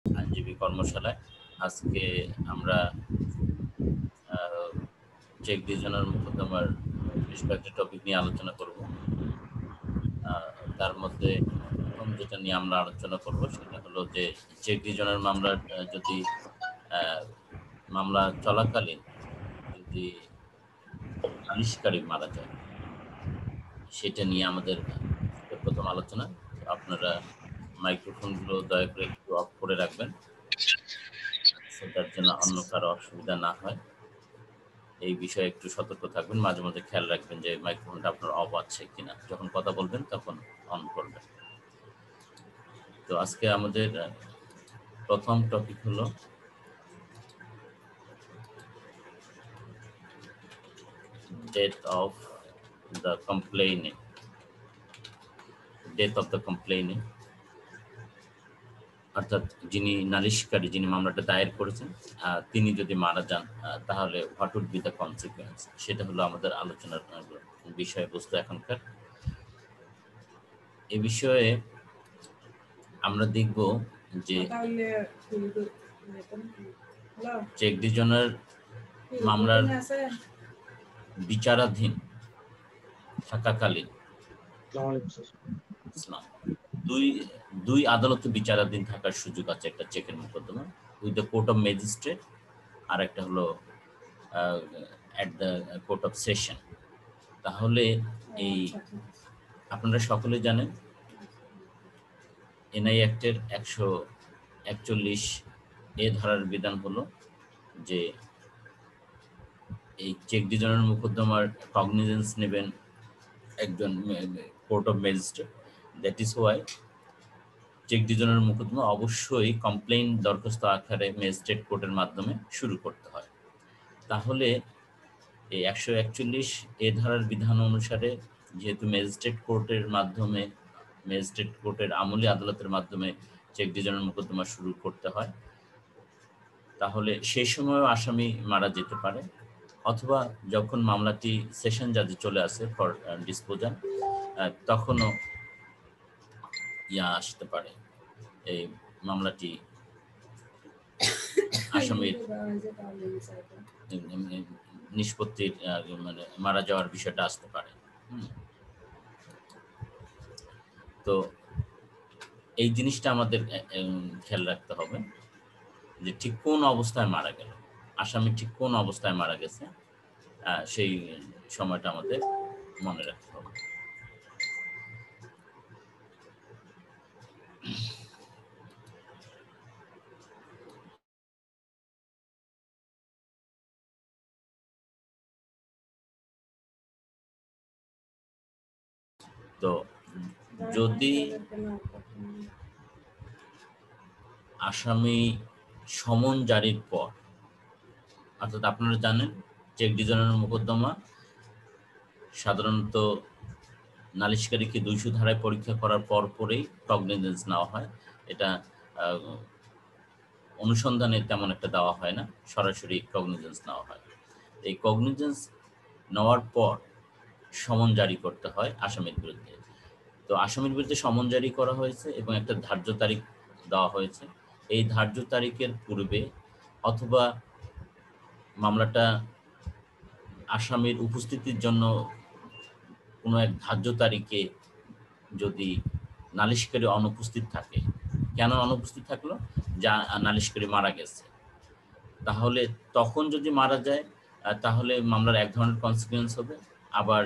আইনজীবী কর্মশালায় আজকে আমরা চেক ডিভিশনাল মোকদ্দমার বেশ কয়েকটি টপিক নিয়ে আলোচনা করব। তার মধ্যে প্রথম যেটা নিয়ে আমরা আলোচনা করব সেটা হলো যে চেক ডিভিশনাল মামলা যদি মামলা চলাকালীন যদি নালিশকারী মারা যায় সেটা নিয়ে আমাদের প্রথম আলোচনা। আপনারা মাইক্রোফোনগুলো দয়া করে একটু অফ করে রাখবেন, সেটার জন্য অন্য কারো অসুবিধা না হয় এই বিষয়ে একটু সতর্ক থাকবেন। মাঝে মাঝে খেয়াল রাখবেন যে মাইক্রোফোনটা আপনার অফ আছে কিনা, যখন কথা বলবেন তখন অন করবেন। তো আজকে আমাদের প্রথম টপিক হলো death of the complaining. Death of the complaining অর্থাৎ যিনি নালিশকারী, যিনি মামলাটা দায়ের করেছেন, তিনি যদি মারা যান তাহলে what would be the consequence, সেটা হলো আমাদের আলোচনার বিষয়বস্তু এখনকার। এ বিষয়ে আমরা দেখব যে চেক ডিভিশনের মামলার বিচারাধীন থাকাকালীন দুই আদালতে বিচারাধীন থাকার সুযোগ আছে একটা চেকের মোকদ্দমা, with the court of magistrate, আর একটা হলো at the court of session. তাহলে এই আপনারা সকলে জানেন এনআই অ্যাক্টের 141 ধারার বিধান হলো যে এই চেক ডিভিশনের মোকদ্দমার কগনিজেন্স নেবেন একজন court of magistrate. That is why check ডিভিশনের মোকদ্দমা অবশ্যই কমপ্লেইন দরখাস্ত আকারে ম্যাজিস্ট্রেট কোর্টের মাধ্যমে শুরু করতে হয়। তাহলে এই 141 ধারার বিধান অনুসারে যেহেতু ম্যাজিস্ট্রেট কোর্টের আমলি আদালতের মাধ্যমে চেক ডিভিশনের মোকদ্দমা শুরু করতে হয়, তাহলে সেই সময়ও আসামি মারা যেতে পারে, অথবা যখন মামলাটি সেশন জাজে চলে আসে ফর ডিসপোজাল তখনও আসতে পারে, এই মামলাটি আসামির নিষ্পত্তির মানে মারা যাওয়ার বিষয়টা আসতে পারে। তো এই জিনিসটা আমাদের খেয়াল রাখতে হবে যে ঠিক কোন অবস্থায় মারা গেল, আসামি ঠিক কোন অবস্থায় মারা গেছে, সেই সময়টা আমাদের মনে রাখতে হবে। তো যদি আসামি সমন জারির পর, অর্থাৎ আপনারা জানেন চেক ডিভিশনের মোকদ্দমা সাধারণত নালিশকারীকে 200 ধারায় পরীক্ষা করার পরেই কগনিজেন্স নেওয়া হয়। এটা অনুসন্ধানে তেমন একটা দেওয়া হয় না, সরাসরি কগনিজেন্স নেওয়া হয়। এই কগনিজেন্স নেওয়ার পর সমন জারি করতে হয় আসামির বিরুদ্ধে। তো আসামির বিরুদ্ধে সমন জারি করা হয়েছে এবং একটা ধার্য তারিখ দেওয়া হয়েছে। এই ধার্য তারিখের পূর্বে অথবা মামলাটা আসামির উপস্থিতির জন্য কোনো এক ধার্য তারিখে যদি নালিশকারী অনুপস্থিত থাকে, কেন অনুপস্থিত থাকলো, যা নালিশকারী মারা গেছে, তাহলে তখন যদি মারা যায় তাহলে মামলার এক ধরনের কনসিকুয়েন্স হবে। আবার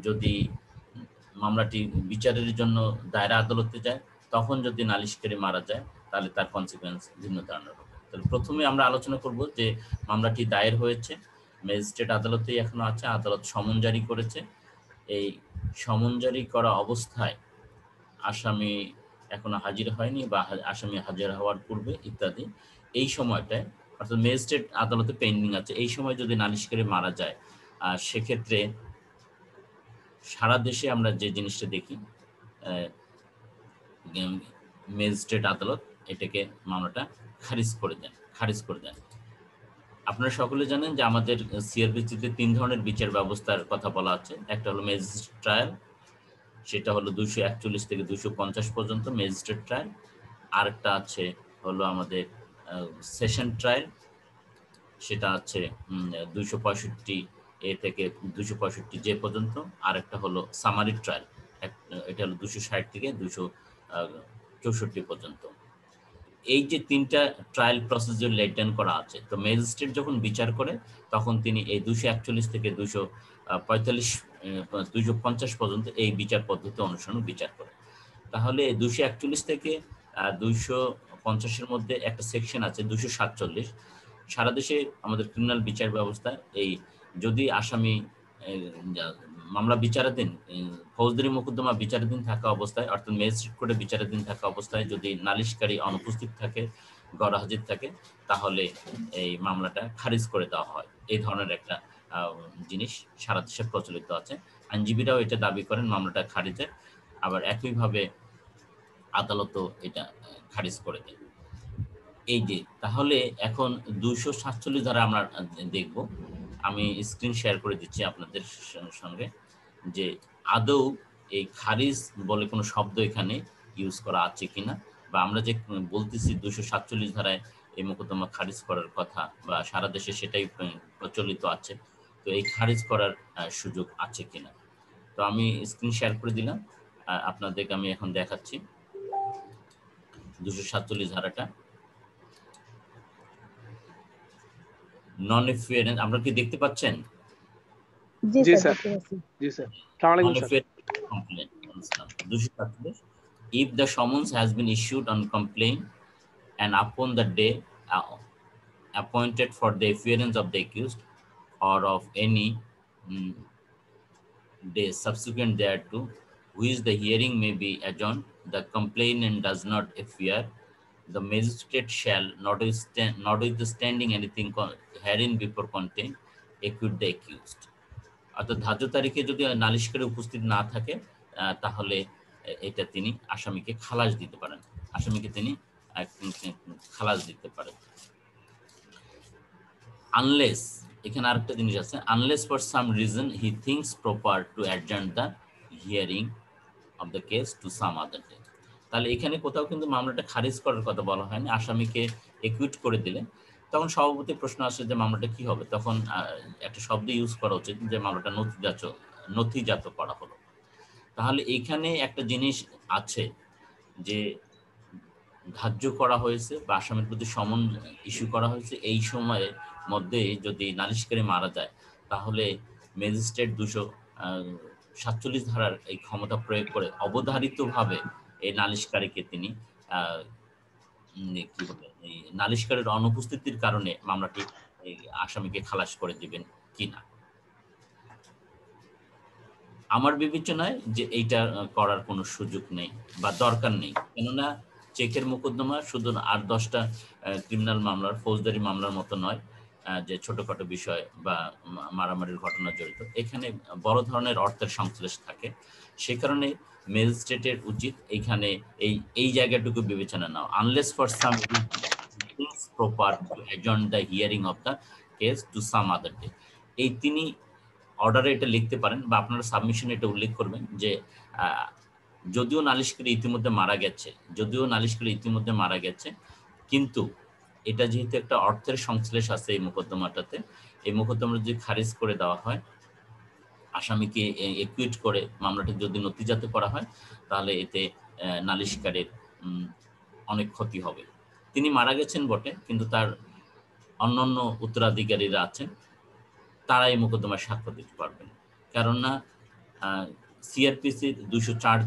যদি মামলাটি বিচারের জন্য দায়রা আদালতে যায়, তখন যদি নালিশকারী মারা যায় তাহলে তার কনসিকুয়েন্স ভিন্ন ধরনের হবে। তাহলে প্রথমে আমরা আলোচনা করব যে মামলাটি দায়ের হয়েছে, ম্যাজিস্ট্রেট আদালতেই এখনো আছে, আদালত সমন জারি করেছে। এই সমন জারি করা অবস্থায় আসামি এখনো হাজির হয়নি বা আসামি হাজির হওয়ার পূর্বে ইত্যাদি, এই সময়টায় অর্থাৎ ম্যাজিস্ট্রেট আদালতে পেন্ডিং আছে, এই সময় যদি নালিশকারী মারা যায়, সেক্ষেত্রে সারা দেশে আমরা যে জিনিসটা দেখি, ম্যাজিস্ট্রেট আদালত এটাকে মামলাটা খারিজ করে দেন। আপনারা সকলে জানেন যে আমাদের সিআরপিসিতে 3 ধরনের বিচার ব্যবস্থার কথা বলা আছে। একটা হলো ম্যাজিস্ট্রেট ট্রায়াল, সেটা হলো 241 থেকে 250 পর্যন্ত ম্যাজিস্ট্রেট ট্রায়াল। আরেকটা আছে হলো আমাদের সেশন ট্রায়াল, সেটা হচ্ছে 265 এ থেকে 265 জে পর্যন্ত। আর একটা হলো সামারি ট্রায়াল, এটা হলো 260 থেকে 264 পর্যন্ত। এই যে 3টা ট্রায়াল প্রসিডিউর লেট ডাউন করা আছে, তো ম্যাজিস্ট্রেট যখন বিচার করে তখন তিনি এই 241 থেকে 245 250 পর্যন্ত এই বিচার পদ্ধতি অনুসরণ বিচার করে। তাহলে 241 থেকে 250-এর মধ্যে একটা সেকশন আছে 247। সারা দেশে আমাদের ক্রিমিনাল বিচার ব্যবস্থা এই যদি আসামি মামলা বিচারাধীন, ফৌজদারি মোকদ্দমা বিচারাধীন থাকা অবস্থায়, অর্থাৎ ম্যাজিস্ট্রেট কোর্টে বিচারাধীন থাকা অবস্থায় যদি নালিশকারী অনুপস্থিত থাকে, গরহাজির থাকে, তাহলে এই মামলাটা খারিজ করে দেওয়া হয়। এই ধরনের একটা জিনিস সারা দেশে প্রচলিত আছে। আইনজীবীরাও এটা দাবি করেন মামলাটা খারিজের, আবার একইভাবে আদালতও এটা খারিজ করে দেয়। এই যে তাহলে এখন 247 ধারা আমরা দেখব। আমি স্ক্রিন শেয়ার করে দিচ্ছি আপনাদের সঙ্গে, যে আদৌ এই খারিজ বলে কোনো শব্দ এখানে ইউজ করা আছে কিনা, বা আমরা যে বলতেছি 247 ধারায় এই মোকদ্দমা খারিজ করার কথা, বা সারা দেশে সেটাই প্রচলিত আছে, তো এই খারিজ করার সুযোগ আছে কিনা। তো আমি স্ক্রিন শেয়ার করে দিলাম, আপনাদেরকে আমি এখন দেখাচ্ছি 247 ধারাটা। নন এফিয়ারেন্স আমরা কি দেখতে পাচ্ছেন? জি স্যার, জি স্যার। আসসালামু আলাইকুম sir. Complaint. 247, if the summons has been issued on complaint and upon the day appointed for the appearance of the accused or of any day subsequent thereto, which the hearing may be adjourned, the complainant does not appear, the magistrate shall, notwithstanding anything herein before contained, acquit the accused. অর্থাৎ ধার্য তারিখে যদি নালিশকারী উপস্থিত না থাকে, তাহলে এটা তিনি আসামিকে খালাস দিতে পারেন, আসামিকে তিনি খালাস দিতে পারেন। আনলেস, এখানে আরেকটা জিনিস আছে, unless for some reason he thinks proper to adjourn the hearing of the case to some other day. তাহলে এখানে কোথাও কিন্তু মামলাটা খারিজ করার কথা বলা হয়নি, আসামিকে একুইট করে দিলে তখন সভাপতি প্রশ্ন আসে যে মামলাটা কি হবে, তখন একটা শব্দ ইউজ করা উচিত যে মামলাটা নথিজাত করা হলো। তাহলে এখানে একটা জিনিস আছে যে ধার্য করা হয়েছে বা আসামির প্রতি সমন ইস্যু করা হয়েছে, এই সময়ের মধ্যে যদি নালিশকারী মারা যায়, তাহলে ম্যাজিস্ট্রেট 247 ধারার এই ক্ষমতা প্রয়োগ করে অবধারিতভাবে এই নালিশকারীকে তিনি কি বলে এই নালিশকারীর অনুপস্থিতির কারণে মামলাটি আসামিকে খালাস করে দিবেন কিনা। আমার বিবেচনায় যে এইটা করার কোনো সুযোগ নেই বা দরকার নেই, কেননা চেকের মোকদ্দমা শুধু 8-10টা ক্রিমিনাল মামলার, ফৌজদারি মামলার মতো নয় যে ছোটখাটো বিষয় বা মারামারির ঘটনা জড়িত, এখানে বড় ধরনের অর্থের সংশ্লেষ থাকে। সে কারণে ম্যাজিস্ট্রেটের উচিত এইখানে এই জায়গাটুকু বিবেচনা নাও, unless for some proper to adjourn the hearing of the case to some other day. এই তিনি অর্ডারে এটা লিখতে পারেন বা আপনারা সাবমিশনে এটা উল্লেখ করবেন যে যদিও নালিশকারী ইতিমধ্যে মারা গেছে, কিন্তু এটা যেহেতু একটা অর্থের সংশ্লেষ আছে এই মোকদ্দমাটাতে, এই মোকদ্দমা যদি খারিজ করে দেওয়া হয়, আসামিকে একুইট করে মামলাটি যদি নথিজাত করা হয়, তাহলে এতে নালিশকারীর অনেক ক্ষতি হবে। তিনি মারা গেছেন বটে, কিন্তু তার অন্যান্য উত্তরাধিকারীরা আছেন, তারা এই মোকদ্দমায় সাক্ষ্য দিতে পারবেন। কেননা সিআরপিসির 204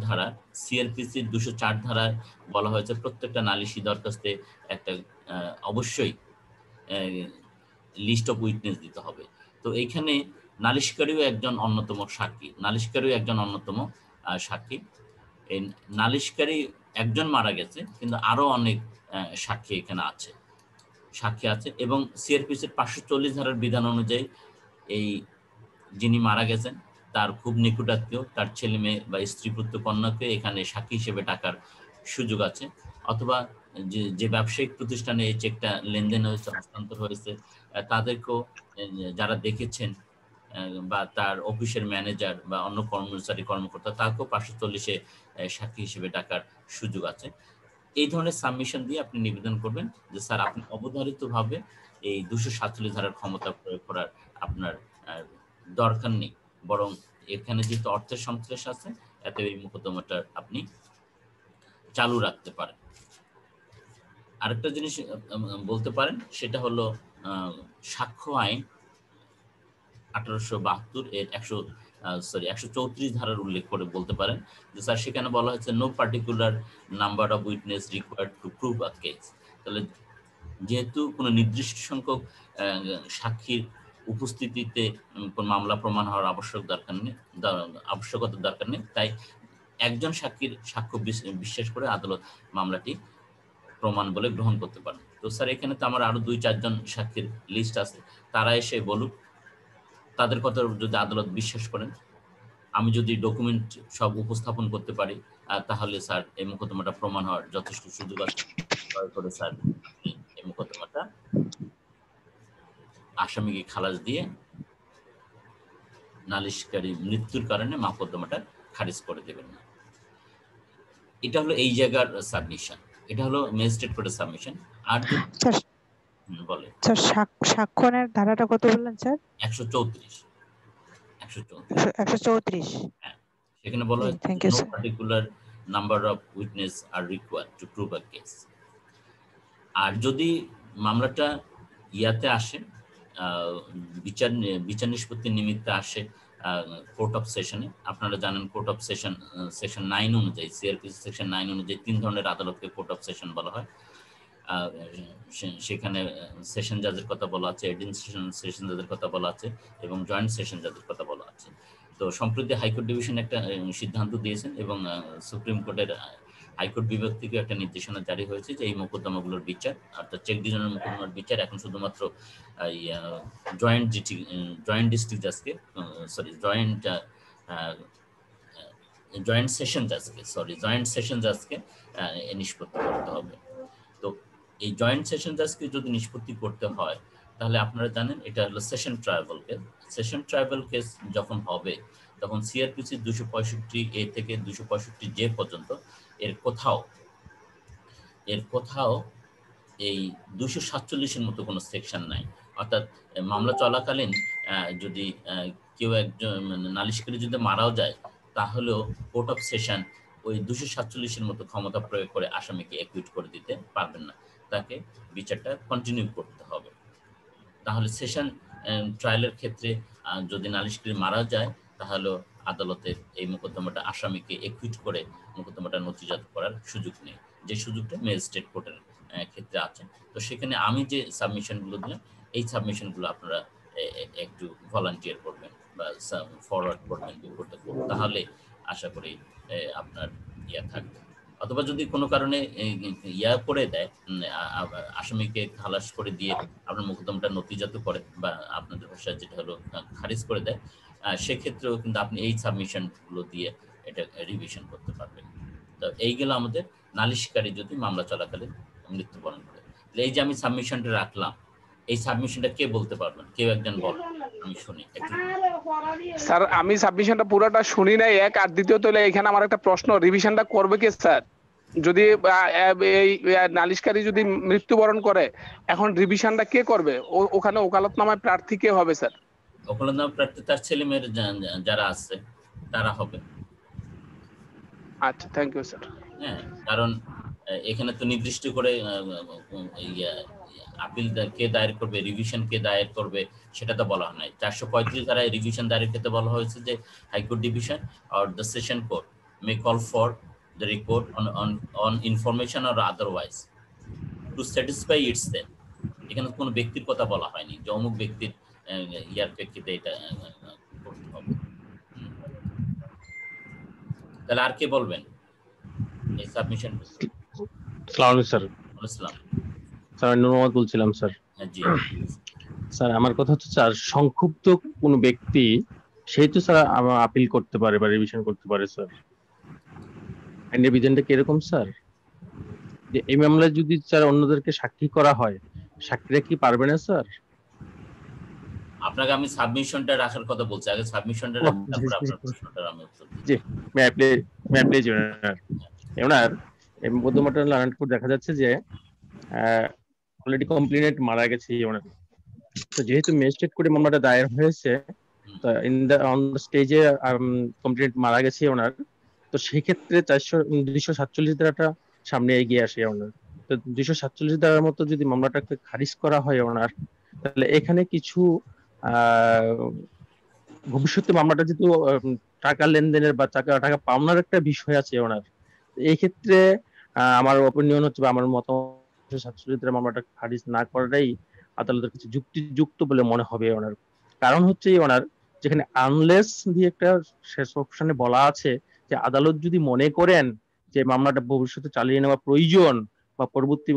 ধারায় বলা হয়েছে প্রত্যেকটা নালিশি দরখাস্তে একটা অবশ্যই লিস্ট অফ উইটনেস দিতে হবে। তো এইখানে নালিশকারীও একজন অন্যতম সাক্ষী। এই নালিশকারী একজন মারা গেছে, কিন্তু আরো অনেক সাক্ষী আছে এবং সিআরপিসির 540 ধারার বিধান অনুযায়ী এই যিনি মারা গেছেন তার খুব নিকটাত্মীয়, তার ছেলে মেয়ে বা স্ত্রী পুত্র কন্যাকে এখানে সাক্ষী হিসেবে ডাকার সুযোগ আছে, অথবা যে ব্যবসায়িক প্রতিষ্ঠানে এই চেকটা লেনদেন হয়েছে, হস্তান্তর হয়েছে, তাদেরকেও যারা দেখেছেন বা তার অফিসের ম্যানেজার বা অন্য কর্মচারী কর্মকর্তা, তাকেও 540-এ সাক্ষী হিসেবে ডাকার সুযোগ আছে। এই ধরনের সাবমিশন দিয়ে আপনি নিবেদন করবেন যে স্যার আপনি অবধারিতভাবে এই 247 ধারার ক্ষমতা প্রয়োগ করার আপনার দরকার নেই, বরং এখানে যেহেতু অর্থের সন্ত্রাস আছে এতে এই মোকদ্দমাটা আপনি চালু রাখতে পারেন। আরেকটা জিনিস বলতে পারেন, সেটা হলো সাক্ষ্য আইন 1872 এর 134 ধারার উল্লেখ করে বলতে পারেন যে স্যার সেখানে বলা হয়েছে no particular number of witness required to prove a case. তাহলে যেহেতু কোনো নির্দিষ্ট সংখ্যক সাক্ষীর উপস্থিতিতে কোন মামলা প্রমাণ হওয়ার আবশ্যকতার দরকার নেই, তাই একজন সাক্ষীর সাক্ষ্য বিশ্বাস করে আদালত মামলাটি প্রমাণ বলে গ্রহণ করতে পারেন। তো স্যার এখানে তো আমার আরো 2-4 জন সাক্ষীর লিস্ট আছে, তারা এসে বলুক, তাদের কথা যদি আদালত বিশ্বাস করেন, আমি যদি ডকুমেন্ট সব উপস্থাপন করতে পারি তাহলে স্যার এই মোকদ্দমাটা প্রমাণ হওয়ার যথেষ্ট সুযোগ আছে। করে স্যার এই মোকদ্দমাটা আসামিকে খালাস দিয়ে নালিশকারী মৃত্যুর কারণে মোকদ্দমাটা খারিজ করে দেবেন না। এটা হলো এই জায়গার সাবমিশন, এটা হলো ম্যাজিস্ট্রেট কোর্টের সাবমিশন। আর বলে স্যার সাক্ষ্যনের ধারাটা কত বললেন স্যার? 134। হ্যাঁ, সেখানে বলা হয় no particular number of witness are required to prove a case. আর যদি মামলাটা ইয়াতে আসে, বিচার নিষ্পত্তির নিমিত্তে আসে কোর্ট অফ সেশনে, আপনারা জানেন কোর্ট অফ সেশন সেকশন 9 অনুযায়ী, সিআরপিসি সেকশন 9 অনুযায়ী 3 ধরনের আদালতকে কোর্ট অফ সেশন বলা হয়। সেখানে সেশন জাজের কথা বলা আছে, সেশন জাজের কথা বলা আছে এবং জয়েন্ট সেশন জাজের কথা বলা আছে। তো সম্প্রতি হাইকোর্ট ডিভিশন একটা সিদ্ধান্ত দিয়েছেন এবং সুপ্রিম কোর্টের হাইকোর্ট বিভাগ থেকে একটা নির্দেশনা জারি হয়েছে যে এই মোকদ্দমাগুলোর বিচার, অর্থাৎ চেক ডিভিশনের মোকদ্দমার বিচার এখন শুধুমাত্র জয়েন্ট ডিস্ট্রিক্ট জাজকে জয়েন্ট সেশন জাজকে নিষ্পত্তি করতে হবে। তো এই জয়েন্ট সেশন জাজকে যদি নিষ্পত্তি করতে হয় তাহলে আপনারা জানেন এটা হলো session trial case. Session trial case যখন হবে তখন সিআরপিসি 265A থেকে 265J পর্যন্ত এর কোথাও এই 247-এর মতো কোনো সেকশন নাই। অর্থাৎ মামলা চলাকালীন যদি কেউ একজন নালিশকারী যদি মারাও যায় তাহলেও কোর্ট অফ সেশন ওই 247-এর মতো ক্ষমতা প্রয়োগ করে আসামিকে অ্যাকুইট করে দিতে পারবেন না, তাকে বিচারটা কন্টিনিউ করতে হবে। তাহলে সেশন ট্রায়ালের ক্ষেত্রে যদি নালিশকারী মারা যায় তাহলে আদালতের এই মোকদ্দমাটা আসামিকে অ্যাকুইট করে মোকদ্দমাটা নথিজাত করার সুযোগ নেই, যে সুযোগটা ম্যাজিস্ট্রেট কোর্টের ক্ষেত্রে আছে। তো সেখানে আমি যে সাবমিশনগুলো দিলাম এই সাবমিশনগুলো আপনারা একটু ভলান্টিয়ার করবেন বা ফরওয়ার্ড করবেন, তাহলে আশা করি আপনার ইয়া থাকবে। অথবা যদি কোনো কারণে ইয়া করে দেয়, আসামিকে খালাস করে দিয়ে আপনার মোকদ্দমাটা নথিজাত করে বা আপনাদের ভাষায় যেটা হলো খারিজ করে দেয়, সেক্ষেত্রেও কিন্তু আপনি এই সাবমিশনগুলো দিয়ে এটা রিভিশন করতে পারবেন। তো এইগুলো আমাদের নালিশকারী যদি মামলা চলাকালীন মৃত্যুবরণ করে। এই যে আমি সাবমিশনটা রাখলাম, এই সাবমিশনটা কে বলতে পারবেন? কেউ একজন বল, আমি শুনি। স্যার আমি সাবমিশনটা পুরোটা শুনি নাই, এক। আর দ্বিতীয়ত হলো এখানে আমার একটা প্রশ্ন, রিভিশনটা করবে কে স্যার? যদি এই নালিশকারী যদি মৃত্যুবরণ করে এখন রিভিশনটা কে করবে? ওখানে ওকালতনামায় প্রার্থী কে হবে স্যার? ওকালতনামা প্রার্থী তার ছেলেমেয়ের যারা আছে তারা হবে। আচ্ছা, থ্যাংক ইউ স্যার। হ্যাঁ, কারণ এখানে তো নির্দিষ্ট করে আপিল কে দায়ের করবে, রিভিশন কে দায়ের করবে সেটা তো বলা হয় নাই। 435 ধারায় রিভিশন দায়েরের ক্ষেত্রে বলা হয়েছে যে high court division or the session court May call for the report on information or otherwise to satisfy itself. এখানে কোনো ব্যক্তির কথা বলা হয়নি যে অমুক ব্যক্তির ইয়ার প্রেক্ষিতে এটা করতে হবে। তাহলে আর কে বলবেন এই সাবমিশন? আসসালামু আলাইকুম স্যার। আসসালাম স্যার, আমি নূর মোহাম্মদ বলছিলাম স্যার। জি স্যার, আমার কথা হচ্ছে স্যার, সংক্ষুব্ধ কোনো ব্যক্তি সেই তো স্যার আমার আপিল করতে পারে বা রিভিশন করতে পারে স্যার। আইনের বিধানটা কি এরকম স্যার যে এই মামলায় যদি স্যার অন্যদেরকে সাক্ষী করা হয়, সাক্ষীরা কি পারবে না স্যার? আপনাকে আমি সাবমিশনটা রাখার কথা বলছি, আগে সাবমিশনটা রাখুন, তারপর আপনার প্রশ্নটা আমি উত্তর দিই। জি, মে আই প্লিজ ওনার এই মধ্যমাটা লার্ন কোড দেখা যাচ্ছে যে অলরেডি কমপ্লেনেন্ট মারা গেছে ওনার। তো যেহেতু ম্যাজিস্ট্রেট কোর্টে মামলাটা দায়ের হয়েছে, তো ইন দ্য অন দ্য স্টেজে কমপ্লেনেন্ট মারা গেছে ওনার, তো সেই ক্ষেত্রে 247 ধারাটা সামনে এগিয়ে আসে ওনার। তো 247 ধারার মতো যদি মামলাটাকে খারিজ করা হয় ওনার, তাহলে এখানে কিছু ভবিষ্যতে মামলাটা যেহেতু টাকা লেনদেনের বা টাকা টাকা পাওনার একটা বিষয় আছে ওনার, এই ক্ষেত্রে আমার অপিনিয়ন হচ্ছে বা আমার মতামত 247 মামলাটা খারিজ না করাটাই আদালতের কাছে যুক্তিযুক্ত বলে মনে হবে ওনার। কারণ হচ্ছে ওনার যেখানে আনলেস দিয়ে একটা শেষ অপশনে বলা আছে যে আদালত যদি মনে করেন যে মামলাটা ভবিষ্যতে চালিয়ে নেওয়া প্রয়োজন বা পরবর্তী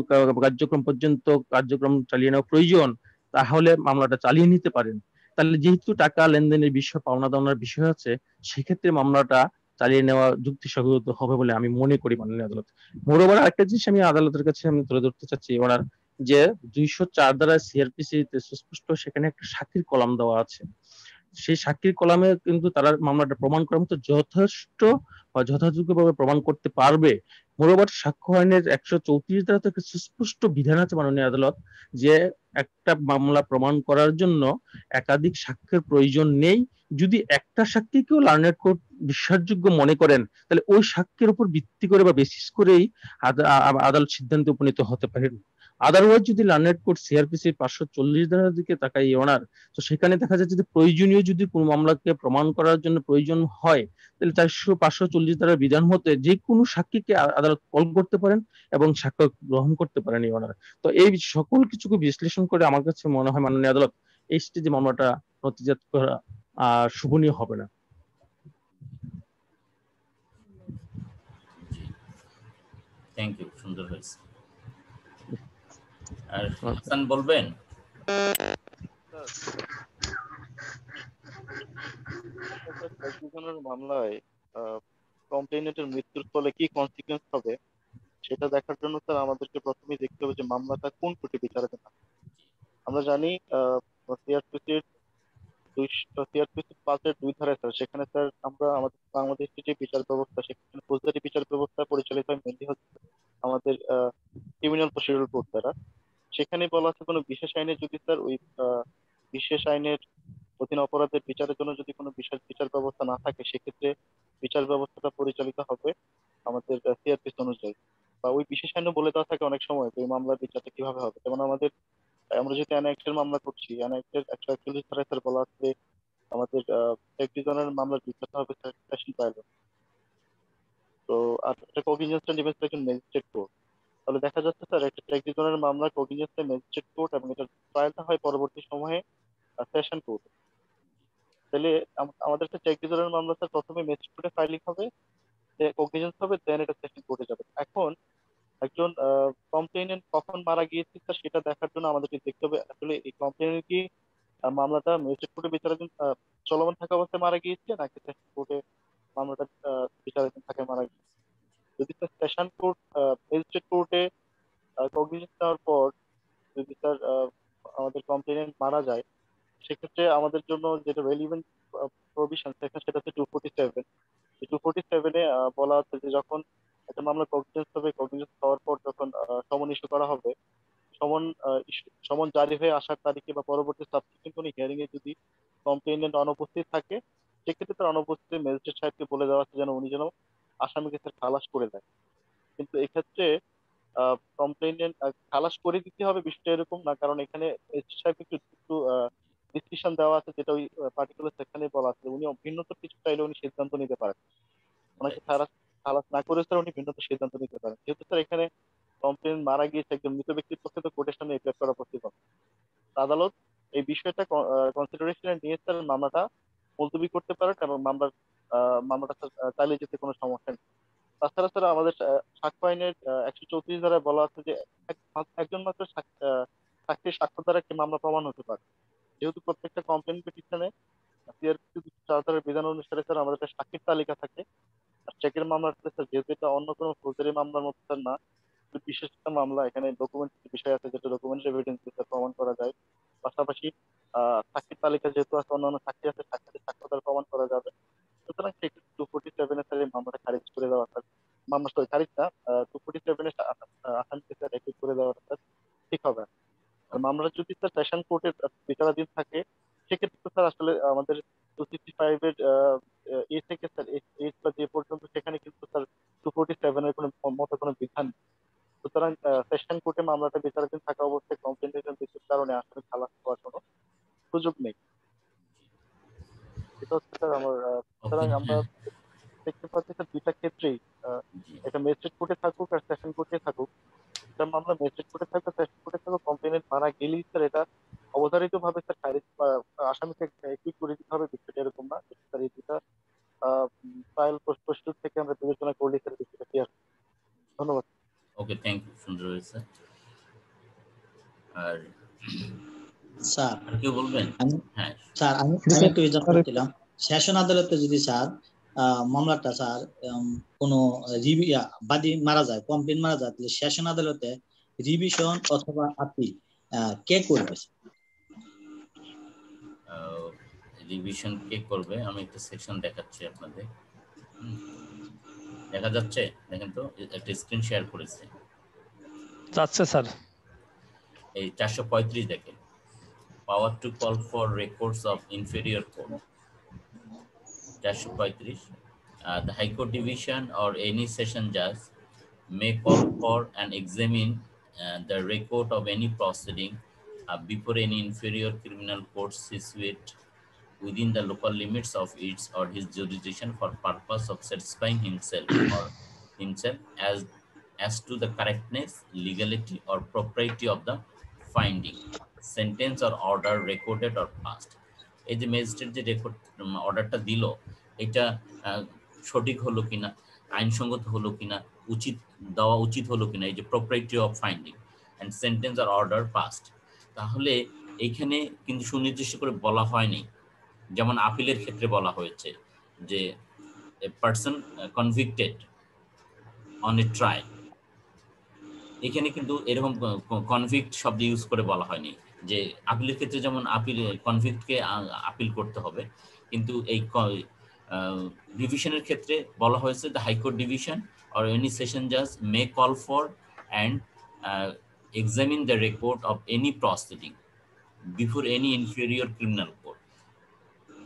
কার্যক্রম পর্যন্ত কার্যক্রম চালিয়ে নেওয়া প্রয়োজন, তাহলে মামলাটা চালিয়ে নিতে পারেন। তাহলে যেহেতু টাকা লেনদেনের বিষয়, পাওনা দাওনার বিষয় আছে, সেক্ষেত্রে মামলাটা চালিয়ে নেওয়া যুক্তিসঙ্গত হবে বলে আমি মনে করি মাননীয় আদালত। মোরওভার আরেকটা জিনিস আমি আদালতের কাছে আমি তুলে ধরতে চাচ্ছি ওনার, যে 204 দ্বারা সিআরপিসি সুস্পষ্ট সেখানে একটা সাক্ষীর কলাম দেওয়া আছে। সেই সাক্ষীর কলামে কিন্তু তারা মামলাটা প্রমাণ করার মতো যথেষ্ট বা যথাযোগ্যভাবে প্রমাণ করতে পারবে। মোরওভার সাক্ষ্য আইনের 134 দ্বারা থেকে সুস্পষ্ট বিধান আছে মাননীয় আদালত, যে একটা মামলা প্রমাণ করার জন্য একাধিক সাক্ষ্যের প্রয়োজন নেই। যদি একটা সাক্ষীকেও লার্নেড কোর্ট বিশ্বাসযোগ্য মনে করেন, তাহলে ওই সাক্ষ্যের উপর ভিত্তি করে বা বেসিস করেই আদালত সিদ্ধান্তে উপনীত হতে পারেন। আদারওয়াইজ যদি লার্নেড কোর্ট সিআরপিসি 540 ধারার দিকে তাকাই ওনার, তো সেখানে দেখা যাচ্ছে যে প্রয়োজনীয় যদি কোনো মামলাকে প্রমাণ করার জন্য প্রয়োজন হয়, তাহলে 540 ধারার বিধান মতে যে কোনো সাক্ষীকে আদালত কল করতে পারেন এবং সাক্ষ্য গ্রহণ করতে পারেন ওনার। তো এই সকল কিছুকে বিশ্লেষণ করে আমার কাছে মনে হয় মাননীয় আদালত এই স্টেজে মামলাটা নথিজাত করা শুভনীয় হবে না। থ্যাংক ইউ, সুন্দর হয়েছে। আর হাসান বলবেন? মামলায় কমপ্লেইনেন্টের মৃত্যুর ফলে কি কনসিকুয়েন্স হবে সেটা দেখার জন্য স্যার আমাদেরকে প্রথমেই দেখতে হবে যে মামলাটা কোন কোর্টে বিচারাধীন আছে। আমরা জানি সিআরপিসির সিআরপিসি 5-2 ধারায় স্যার, সেখানে স্যার আমরা আমাদের বাংলাদেশের যে বিচার ব্যবস্থা, সেখানে ফৌজদারি বিচার ব্যবস্থা পরিচালিত হয় মেনলি হচ্ছে আমাদের ক্রিমিনাল প্রসিডিউর কোড দ্বারা। সেখানে বলা আছে কোনো বিশেষ আইনে যদি স্যার ওই বিশেষ আইনের অধীন অপরাধের বিচারের জন্য যদি কোনো বিশেষ বিচার ব্যবস্থা না থাকে, সেক্ষেত্রে বিচার ব্যবস্থাটা পরিচালিত হবে আমাদের সিআরপিসি অনুযায়ী, বা ওই বিশেষ আইনে বলে দেওয়া থাকে অনেক সময় যে এই মামলার বিচারটা কিভাবে হবে। যেমন আমরা যদি অ্যানেক্টের মামলা করছি, অ্যানেক্টের 141 ধারায় স্যার বলা আছে আমাদের একজনের মামলার বিচারটা হবে সেশন ট্রায়ালে। তো আর একটা কগনিজেন্সটা নেবে একজন ম্যাজিস্ট্রেট কোর্ট। তাহলে দেখা যাচ্ছে স্যার একটা একজনের মামলা কগনিজেন্সে ম্যাজিস্ট্রেট কোর্ট এবং এটা ট্রায়ালটা হয় পরবর্তী সময়ে সেশন কোর্ট। তাহলে আমাদের কাছে একজনের মামলা স্যার প্রথমে ম্যাজিস্ট্রেট কোর্টে ফাইলিং হবে, কগনিজেন্স হবে, দেন এটা সেশন কোর্টে যাবে। এখন একজন কমপ্লেইনেন্ট কখন মারা গিয়েছে স্যার সেটা দেখার জন্য আমাদেরকে দেখতে হবে আসলে এই কমপ্লেইনেন্ট কি মামলাটা ম্যাজিস্ট্রেট কোর্টে বিচারাধীন চলমান থাকা অবস্থায় মারা গিয়েছে নাকি সেশন কোর্টে মামলাটা বিচারাধীন থাকায় মারা গিয়েছে। যদি স্যার সেশন কোর্ট ম্যাজিস্ট্রেট কোর্টে কগনিজেন্স নেওয়ার পর যদি স্যার আমাদের কমপ্লেইনেন্ট মারা যায়, সেক্ষেত্রে আমাদের জন্য যেটা রেলিভেন্ট প্রভিশন সেটা হচ্ছে 247। এই 247-এ বলা আছে যে যখন একটা মামলা কগনিজেন্স হবে, কগনিজেন্স হওয়ার পর যখন সমন ইস্যু করা হবে, সমন জারি হয়ে আসার তারিখে বা পরবর্তী সাবসিকুয়েন্ট কোনো হিয়ারিং এ যদি কমপ্লেইনেন্ট অনুপস্থিত থাকে, সেক্ষেত্রে তার অনুপস্থিত ম্যাজিস্ট্রেট সাহেবকে বলে দেওয়া আছে যেন উনি যেন আসামিকে স্যার খালাস করে দেয়। কিন্তু এক্ষেত্রে কমপ্লেইনেন্ট খালাস করে দিতে হবে বিষয়টা এরকম না, কারণ এখানে ম্যাজিস্ট্রেট সাহেব একটু একটু ডিসিশন দেওয়া আছে, যেটা ওই পার্টিকুলার সেকশনে বলা আছে উনি ভিন্নতর কিছু চাইলে উনি সিদ্ধান্ত নিতে পারেন। ওনাকে খালাস খালাস না করে স্যার উনি ভিন্নতর সিদ্ধান্ত নিতে পারেন। যেহেতু স্যার এখানে কমপ্লেন মারা গিয়েছে, একজন মৃত ব্যক্তির পক্ষে তো কোর্টের সামনে এপিয়ার করা পসিবল। আদালত এই বিষয়টা কনসিডারেশনে নিয়ে স্যার মামলাটা মুলতবি করতে পারেন এবং মামলাটা স্যার চালিয়ে যেতে কোনো সমস্যা নেই। তাছাড়া স্যার আমাদের সাক্ষ্য আইনের 134 ধারায় বলা আছে যে একজন মাত্র সাক্ষীর সাক্ষ্য দ্বারা একটি মামলা প্রমাণ হতে পারে। যেহেতু প্রত্যেকটা কমপ্লেন পিটিশনে সিআরপিসি 4 ধারার বিধান অনুসারে স্যার আমাদের একটা সাক্ষীর তালিকা থাকে। আর চেকের মামলাটা স্যার যেহেতু এটা অন্য কোনো ফৌজদারি মামলার মতো স্যার না, বিশেষ একটা মামলা, এখানে ডকুমেন্ট বিষয় আছে যেটা ডকুমেন্ট এভিডেন্স দিয়ে প্রমাণ করা যায়। পাশাপাশি সাক্ষীর তালিকা যেহেতু আছে, অন্যান্য সাক্ষী আছে, সাক্ষীদের সাক্ষ্য দ্বারা প্রমাণ করা যাবে। সুতরাং সেক্ষেত্রে 247-এ স্যার এই মামলাটা খারিজ করে দেওয়া স্যার মামলা সরি তারিখ না 247 এর আসামিকে স্যার একই করে দেওয়াটা স্যার ঠিক হবে না। আর মামলা যদি স্যার সেশন কোর্টের বিচারাধীন থাকে সেক্ষেত্রে তো স্যার আসলে আমাদের 265 এর এ থেকে স্যার এইট বা যে পর্যন্ত সেখানে কিন্তু স্যার 247 এর কোনো মতো কোনো বিধান নেই। সুতরাং সেশন কোর্টে মামলাটা বিচারাধীন থাকা অবস্থায় কমপ্লেন্টের মৃত্যুর কারণে আসলে খালাস হওয়ার কোনো সুযোগ নেই। এটা হচ্ছে স্যার আমার সুতরাং আমরা দেখতে পাচ্ছি স্যার দুইটা ক্ষেত্রেই এটা ম্যাজিস্ট্রেট কোর্টে থাকুক আর সেশন কোর্টে থাকুক, এটা মামলা ম্যাজিস্ট্রেট কোর্টে থাকুক সেশন কোর্টে থাকুক, কমপ্লেন্ট মারা গেলেই স্যার এটা অবধারিত ভাবে স্যার খারিজ আসামিকে কি করে দিতে হবে বিষয়টা এরকম না। স্যার এই দুটা ট্রায়াল প্রস্তুত থেকে আমরা বিবেচনা করলে স্যার বিষয়টা ক্লিয়ার। ধন্যবাদ। ওকে, থ্যাংক ইউ, সুন্দর হয়েছে। আর স্যার কেউ বলবেন? হ্যাঁ স্যার, আমি একটু জানতে চাচ্ছিলাম, সেশন আদালতে যদি স্যার মামলাটা স্যার কোনো বাদী মারা যায়, কমপ্লেন মারা যায়, তাহলে সেশন আদালতে রিভিশন অথবা আপিল কে করবে? রিভিশন কে করবে? আমি একটা সেকশন দেখাচ্ছি আপনাদের। দেখা যাচ্ছে? দেখেন তো, একটা স্ক্রিন শেয়ার করেছে। যাচ্ছে স্যার। এই 435 দেখেন, পাওয়ার to call for records of inferior court. 435, the High Court Division or any session judge may call for and examine the record of any proceeding before any inferior criminal court situate within the local limits of its or his jurisdiction for purpose of satisfying himself as to the correctness, legality or propriety of the finding, sentence or order recorded or passed. এই যে magistrate যে record অর্ডারটা দিল, এটা সঠিক হলো কিনা, আইনসঙ্গত হলো কিনা, দেওয়া উচিত হলো কিনা, এই যে property of finding and sentence আর অর্ডার পাস্ট। তাহলে এইখানে কিন্তু সুনির্দিষ্ট করে বলা হয়নি। যেমন আপিলের ক্ষেত্রে বলা হয়েছে যে a person convicted on a trial, এখানে কিন্তু এরকম কনভিক্ট শব্দ ইউজ করে বলা হয়নি। যে আপিলের ক্ষেত্রে যেমন কনভিক্টকে আপিল করতে হবে, কিন্তু এই ডিভিশনের ক্ষেত্রে বলা হয়েছে the high court division or any session জাজ may call for and examine the record of any proceeding before any inferior criminal court.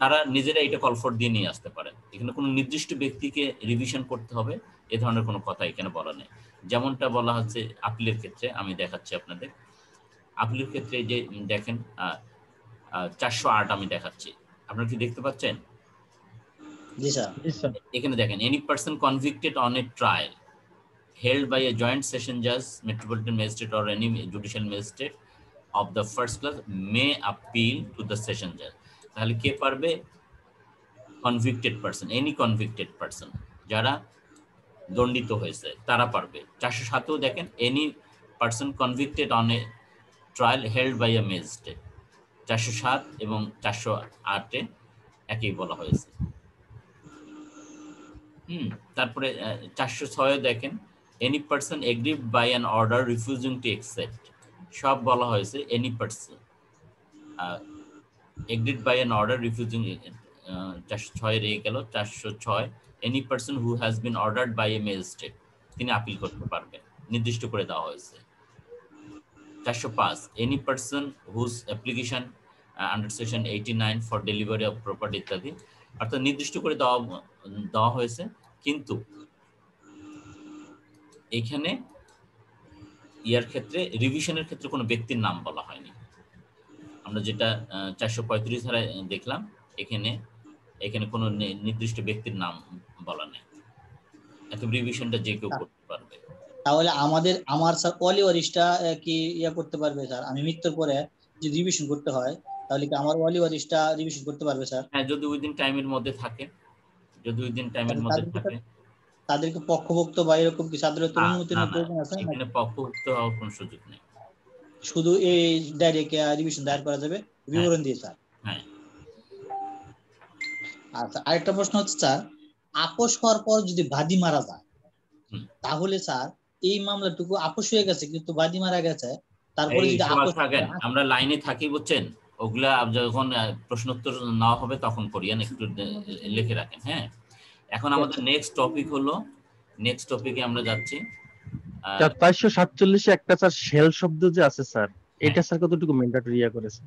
তারা নিজেরা এটা কল ফর দিয়ে নিয়ে আসতে পারেন। এখানে কোনো নির্দিষ্ট ব্যক্তিকে রিভিশন করতে হবে এ ধরনের কোনো কথা এখানে বলা নেই। যেমনটা বলা হচ্ছে আপিলের ক্ষেত্রে, আমি দেখাচ্ছি আপনাদের। আপিলের ক্ষেত্রে যে দেখেন 408 আমি দেখাচ্ছি, আপনারা কি দেখতে পাচ্ছেন? জি স্যার। এখানে দেখেন, any person convicted on a trial held by a joint session judge, metropolitan magistrate or any judicial magistrate of the first class may appeal to the session judge. তাহলে কে পারবে? Convicted person, any convicted person, যারা দণ্ডিত হয়েছে তারা পারবে। 407-ও দেখেন, any person convicted on a trial held by a magistrate. 407 এবং 408-এ একই বলা হয়েছে। তারপরে 406-এ দেখেন, any person aggrieved by an order refusing to accept. সব বলা হয়েছে any person agreed by an order refusing. 406-এর এই গেল। 406, any person who has been ordered by a magistrate, তিনি আপিল করতে পারবেন, নির্দিষ্ট করে দেওয়া হয়েছে। 405, any person whose application under section 89 for delivery of property ইত্যাদি, অর্থাৎ নির্দিষ্ট করে দেওয়া হয়েছে। কিন্তু এখানে ইয়ার ক্ষেত্রে, রিভিশনের ক্ষেত্রে কোনো ব্যক্তির নাম বলা হয়নি। আমরা যেটা 435 ধারায় দেখলাম, এখানে কোনো নির্দিষ্ট ব্যক্তির নাম বলা নেই। এত রিভিশনটা যে কেউ করতে পারবে। তাহলে আমার স্যার অলি ওয়ারিশটা কি করতে পারবে স্যার? আমি মৃত্যুর পরে যে রিভিশন করতে হয়, তাহলে কি আমার অলি ওয়ারিশটা রিভিশন করতে পারবে স্যার? হ্যাঁ, যদি উইদিন টাইমের মধ্যে থাকে, যদি উইদিন টাইমের মধ্যে থাকে। তাদেরকে পক্ষভুক্ত বা এরকম কি আদালতের অনুমতি নিতে প্রয়োজন আছে? এখানে পক্ষভুক্ত হওয়ার কোনো সুযোগ নেই, শুধু এই ডাইরেক্ট রিভিশন দায়ের করা যাবে বিবরণ দিয়ে স্যার। হ্যাঁ। আচ্ছা, আরেকটা প্রশ্ন হচ্ছে স্যার, আপোষ হওয়ার পর যদি বাদী মারা যায়, তাহলে স্যার এই মামলাটুকু আপোষ হয়ে গেছে কিন্তু বাদী মারা গেছে, তারপরে যদি আপোষ থাকেন, আমরা লাইনে থাকি, বুঝছেন? ওগুলা যখন প্রশ্নোত্তর নেওয়া হবে তখন করিয়েন, একটু লিখে রাখেন। হ্যাঁ, এখন আমাদের নেক্সট টপিক হলো নেক্সট টপিকে আমরা যাচ্ছি। 447 একটা স্যার শেল শব্দ যে আছে স্যার, এটা স্যার কতটুকু ম্যান্ডেটরি করেছে?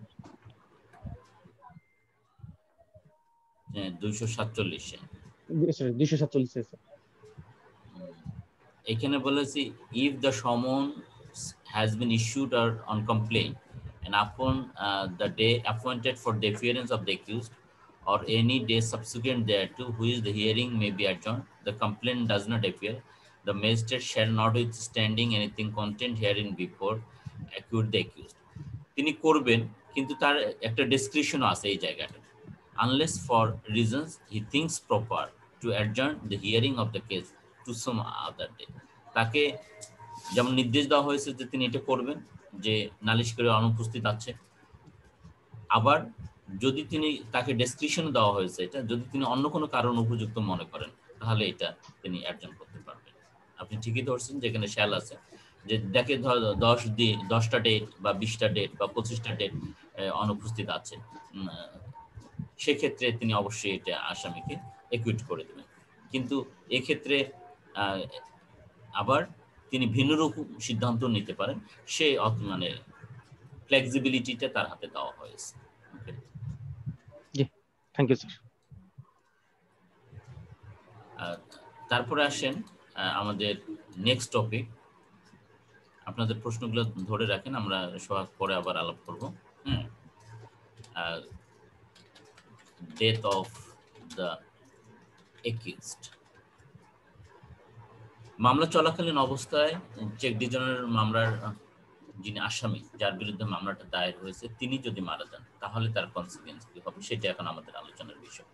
247 247 স্যার। এখানে বলেছি if the summons has been issued or on complaint and upon the day appointed for the appearance of the accused or any day subsequent thereto which the hearing may be adjourned, the complaint does not appear, the magistrate shall notwithstanding anything contained herein before acquit the accused. তিনি করবেন, কিন্তু তার একটা ডেসক্রিপশনও আছে এই জায়গাটা। Unless for reasons he thinks proper to adjourn the hearing of the case to some other day. তাকে যেমন নির্দেশ দেওয়া হয়েছে যে তিনি এটা করবেন, যে নালিশকারী অনুপস্থিত আছে। আবার যদি তিনি তাকে ডেসক্রিপশন দেওয়া হয়েছে এটা, যদি তিনি অন্য কোনো কারণ উপযুক্ত মনে করেন তাহলে এটা তিনি অ্যাডজন করতে পারবেন। আপনি ঠিকই ধরছেন, যেখানে শ্যাল আছে যে দেখে 10টা ডেট বা 20টা ডেট বা 25টা ডেট অনুপস্থিত আছে, সেক্ষেত্রে তিনি অবশ্যই এটা আসামিকে একুইট করে দেবেন। কিন্তু এক্ষেত্রে আবার তিনি ভিন্নরূপ সিদ্ধান্ত নিতে পারেন, সে মানে ফ্লেক্সিবিলিটিটা তার হাতে দেওয়া হয়েছে। Thank you sir. তারপরে আসেন আমাদের নেক্সট টপিক। আপনাদের প্রশ্নগুলো ধরে রাখেন, আমরা সবার পরে আবার আলাপ করব। Death of the accused. মামলা চলাকালীন অবস্থায় চেক ডিভিশনের মামলার যিনি আসামি, যার বিরুদ্ধে মামলাটা দায়ের হয়েছে, তিনি যদি মারা যান তাহলে তার কনসিকুয়েন্স কি হবে, সেটা এখন আমাদের আলোচনার বিষয়।